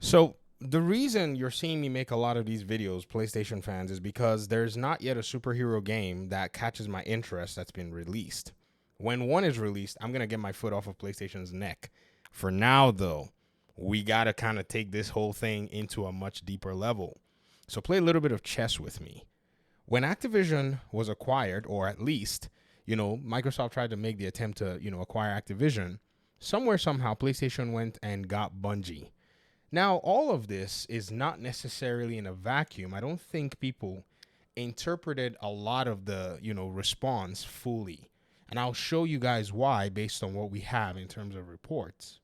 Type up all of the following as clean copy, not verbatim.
So the reason you're seeing me make a lot of these videos, PlayStation fans, is because there's not yet a superhero game that catches my interest that's been released. When one is released, I'm gonna get my foot off of PlayStation's neck. For now, though, we gotta kind of take this whole thing into a much deeper level. So play a little bit of chess with me. When Activision was acquired, or at least, Microsoft tried to make the attempt to, acquire Activision, somewhere, somehow, PlayStation went and got Bungie. Now, all of this is not necessarily in a vacuum. I don't think people interpreted a lot of the, response fully. And I'll show you guys why based on what we have in terms of reports.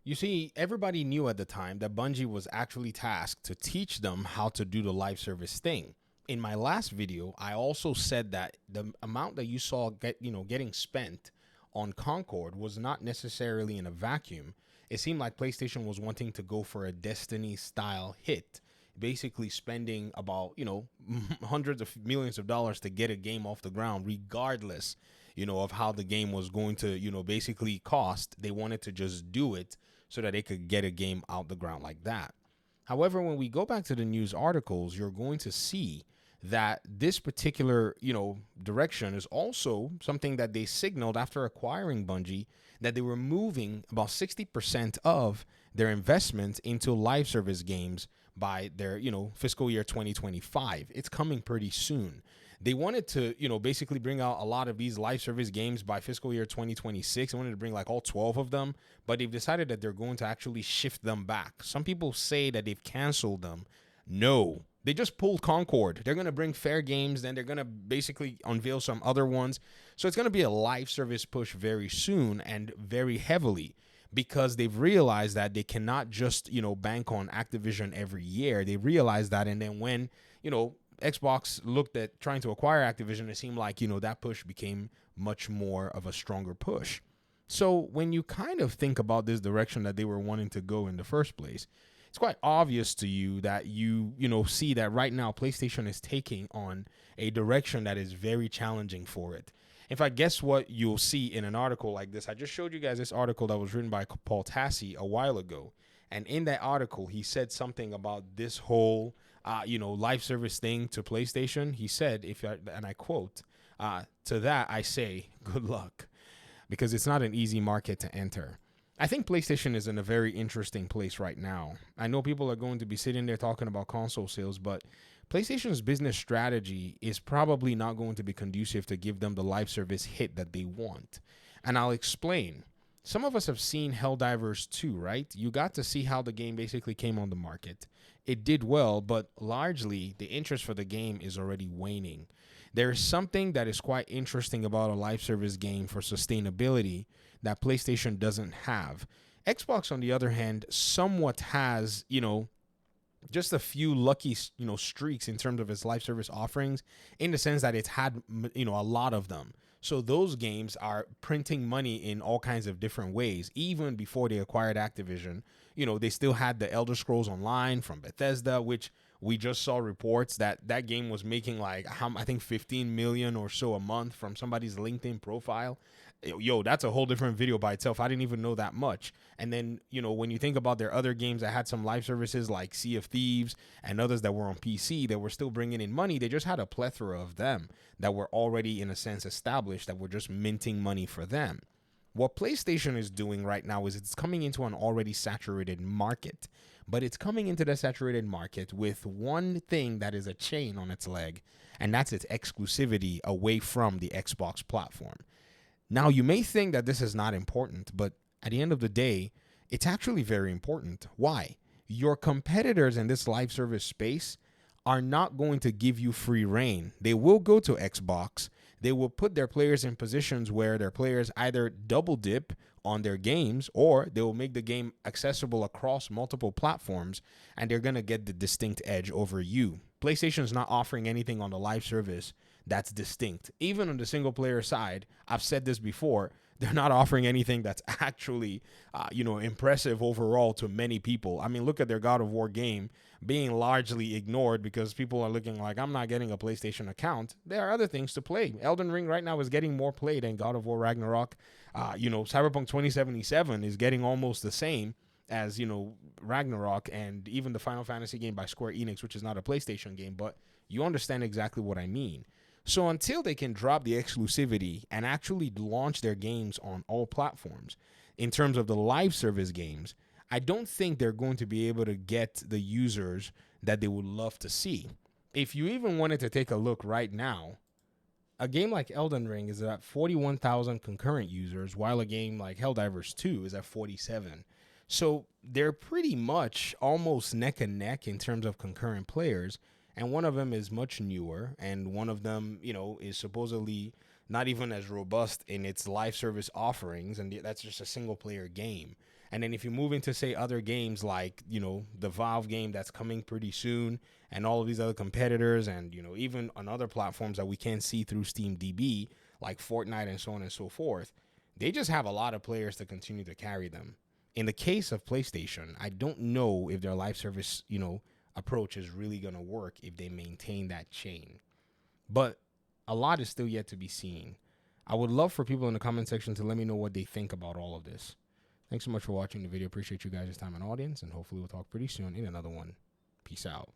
You see, everybody knew at the time that Bungie was actually tasked to teach them how to do the live service thing. In my last video, I also said that the amount that you saw getting spent on Concord was not necessarily in a vacuum. It seemed like PlayStation was wanting to go for a Destiny style hit, basically spending about, hundreds of millions of dollars to get a game off the ground, regardless, of how the game was going to, basically cost. They wanted to just do it so that they could get a game out the ground like that. However, when we go back to the news articles, you're going to see that this particular, direction is also something that they signaled after acquiring Bungie, that they were moving about 60% of their investment into live service games by their, fiscal year 2025. It's coming pretty soon. They wanted to, basically bring out a lot of these live service games by fiscal year 2026. They wanted to bring like all 12 of them, but they've decided that they're going to actually shift them back. Some people say that they've canceled them. No, they just pulled Concord. They're going to bring fair games. Then they're going to basically unveil some other ones. So it's going to be a live service push very soon and very heavily, because they've realized that they cannot just, bank on Activision every year. They realized that. And then when, Xbox looked at trying to acquire Activision, it seemed like, that push became much more of a stronger push. So when you kind of think about this direction that they were wanting to go in the first place, it's quite obvious to you that you see that right now PlayStation is taking on a direction that is very challenging for it. In fact, guess what you'll see in an article like this? I just showed you guys this article that was written by Paul Tassi a while ago. And in that article, he said something about this whole, live service thing to PlayStation. He said, and I quote, to that I say, good luck, because it's not an easy market to enter. I think PlayStation is in a very interesting place right now. I know people are going to be sitting there talking about console sales, but PlayStation's business strategy is probably not going to be conducive to give them the live service hit that they want. And I'll explain. Some of us have seen Helldivers 2, right? You got to see how the game basically came on the market. It did well, but largely the interest for the game is already waning. There is something that is quite interesting about a live service game for sustainability that PlayStation doesn't have. Xbox, on the other hand, somewhat has, just a few lucky, streaks in terms of its live service offerings, in the sense that it's had, a lot of them. So those games are printing money in all kinds of different ways. Even before they acquired Activision, they still had the Elder Scrolls Online from Bethesda, which we just saw reports that that game was making like, I think 15 million or so a month from somebody's LinkedIn profile. Yo, that's a whole different video by itself. I didn't even know that much. And then, when you think about their other games that had some live services like Sea of Thieves and others that were on PC that were still bringing in money, they just had a plethora of them that were already, in a sense, established, that were just minting money for them. What PlayStation is doing right now is it's coming into an already saturated market, but it's coming into the saturated market with one thing that is a chain on its leg, and that's its exclusivity away from the Xbox platform. Now, you may think that this is not important, but at the end of the day, it's actually very important. Why? Your competitors in this live service space are not going to give you free reign. They will go to Xbox. They will put their players in positions where their players either double dip on their games, or they will make the game accessible across multiple platforms, and they're going to get the distinct edge over you. PlayStation is not offering anything on the live service that's distinct. Even on the single player side, I've said this before, they're not offering anything that's actually, impressive overall to many people. I mean, look at their God of War game being largely ignored because people are looking like, I'm not getting a PlayStation account. There are other things to play. Elden Ring right now is getting more play than God of War Ragnarok. Cyberpunk 2077 is getting almost the same. as Ragnarok, and even the Final Fantasy game by Square Enix, which is not a PlayStation game, but you understand exactly what I mean. So until they can drop the exclusivity and actually launch their games on all platforms, in terms of the live service games, I don't think they're going to be able to get the users that they would love to see. If you even wanted to take a look right now, a game like Elden Ring is at 41,000 concurrent users, while a game like Helldivers 2 is at 47. So they're pretty much almost neck and neck in terms of concurrent players. And one of them is much newer, and one of them, is supposedly not even as robust in its live service offerings, and that's just a single player game. And then if you move into, say, other games like, the Valve game that's coming pretty soon, and all of these other competitors, and, even on other platforms that we can't see through Steam DB, like Fortnite and so on and so forth, they just have a lot of players to continue to carry them. In the case of PlayStation, I don't know if their live service, approach is really going to work if they maintain that chain. But a lot is still yet to be seen. I would love for people in the comment section to let me know what they think about all of this. Thanks so much for watching the video. Appreciate you guys' time and audience, and hopefully we'll talk pretty soon in another one. Peace out.